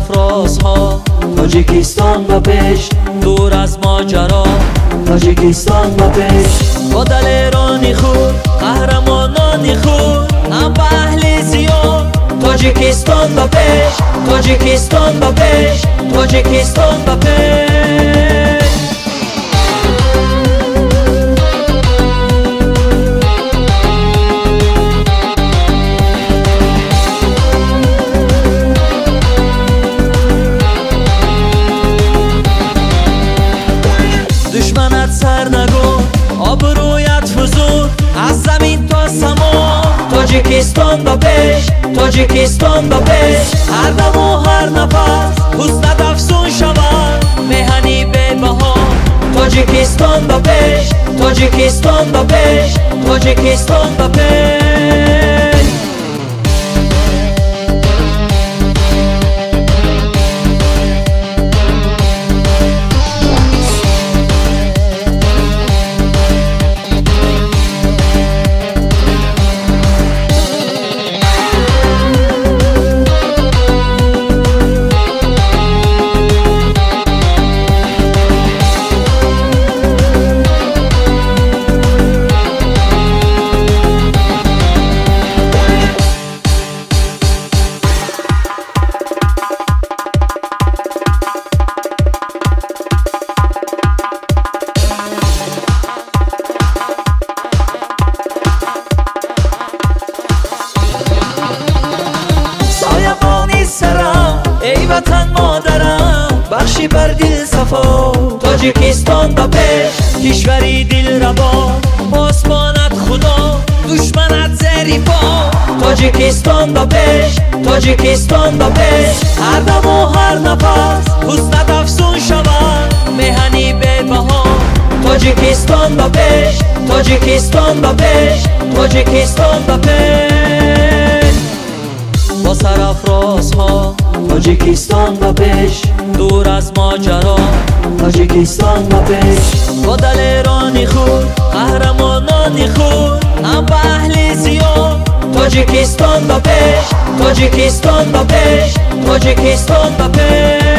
سرافرازها تاجیکستان به پیش، دور از ماجرا تاجیکستان به پیش. با دل ایرانی خود، قهرمانانی خود، هم به اهل زیاد تاجیکستان به پیش، تاجیکستان به پیش، تاجیکستان به پیش. دشمنت سر نگو، آبرویت فزود از زمین تا سما تاجیکستان به پیش، تاجیکستان به پیش. هر دم و هر نفس حسنت افزون شود، مهنی به بها تاجیکستان به پیش، تاجیکستان به پیش، تاجیکستان به پیش. بخشی بر دل صفا تاجیکستان به پیش، کشوری دل ربا آسمانت خدا، دشمنت زیر پا تاجیکستان به پیش، تاجیکستان به پیش. هر دم و هر نفس حسنت افزون شود، مهنی به بها تاجیکستان به پیش، تاجیکستان به پیش، تاجیکستان به پیش. با سرافرازها تاجیکستان به پیش، دور از ماجرا تاجیکستان به پیش. با دل ایرانی خود، قهرمانانی خود، هم به اهل زیاد تاجیکستان به پیش، تاجیکستان به پیش، تاجیکستان به پیش.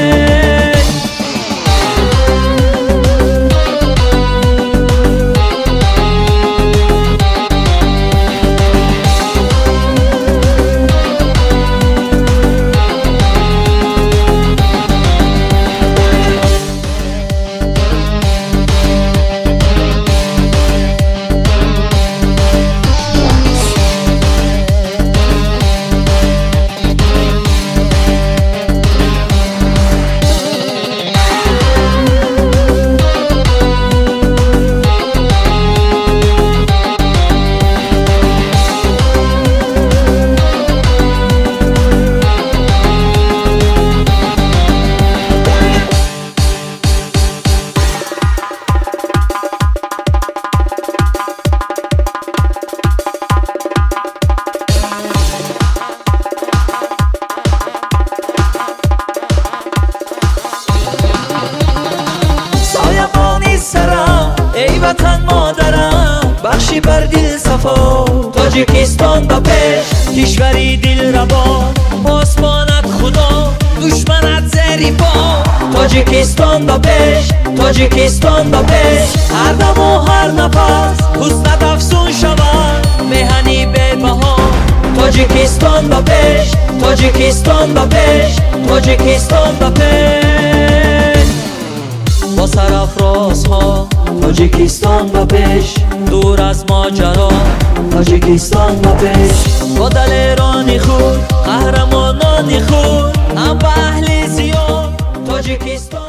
بخشی بر دل صفا تاجیکستان به پیش، کشوری دل ربا آسمانت خدا، دشمنت زیر پا تاجیکستان به پیش، تاجیکستان به پیش. هر دم و هر نفس حسنت افزون شود، مهنی به بها تاجیکستان به پیش، تاجیکستان به پیش، تاجیکستان به پیش. با سرافرازها تاجیکستان به پیش، دور از ماجرا تاجیکستان به پیش. با دل ایرانی خود، قهرمانانی خود، هم به اهل زیاد تاجیکستان